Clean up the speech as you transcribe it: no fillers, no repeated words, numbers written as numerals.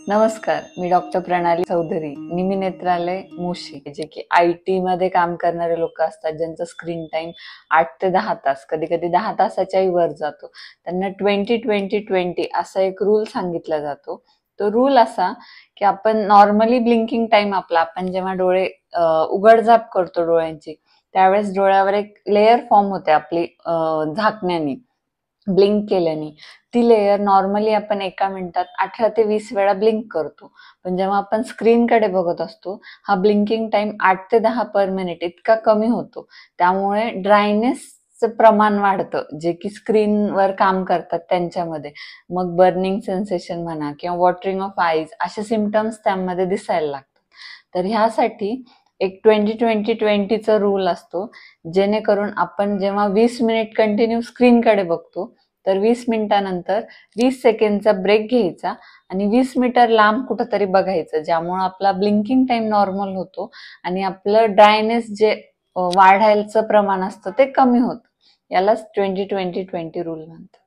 नमस्कार, मी डॉक्टर प्रणाली चौधरी, निमी नेत्रालय मुशी, जे की IT मध्ये काम करणारे लोक असतात, ज्यांचा स्क्रीन टाइम 8 ते 10 तास, कधी कधी 10 तासाच्याही वर जातो. त्यांना 20-20-20 असा एक रूल सांगितला जातो. तो रूल असा की आपण नॉर्मली ब्लिंकिंग टाइम आपला, आपण जेव्हा डोळे उघडझाप करतो डोळ्यांची, त्यावेळेस डोळ्यावर एक लेयर फॉर्म होते आपली झाकण्यानी, ब्लिंक केल्याने. ती लेयर नॉर्मली आपण एका मिनिटात 18 ते 20 वेळा ब्लिंक करतो. पण जेव्हा आपण स्क्रीनकडे बघत असतो, हा ब्लिंकिंग टाइम 8 ते 10 पर मिनिट इतका कमी होतो. त्यामुळे ड्रायनेसचं प्रमाण वाढतं, जे की स्क्रीनवर काम करतात त्यांच्यामध्ये. मग बर्निंग सेन्सेशन म्हणा किंवा वॉटरिंग ऑफ आईज असे सिम्पटम्स त्यामध्ये दिसायला लागतात. तर ह्यासाठी एक 20-20-20चा रूल असतो, जेणेकरून आपण जेव्हा 20 मिनिट कंटिन्यू स्क्रीनकडे बघतो, तर 20 मिनिटानंतर 20 सेकंडचा ब्रेक घ्यायचा आणि 20 मीटर लांब कुठंतरी बघायचं, ज्यामुळे आपला ब्लिंकिंग टाइम नॉर्मल होतो आणि आपलं ड्रायनेस जे वाढायचं प्रमाण असतं ते कमी होतं. यालाच 20-20-20 रूल म्हणतात.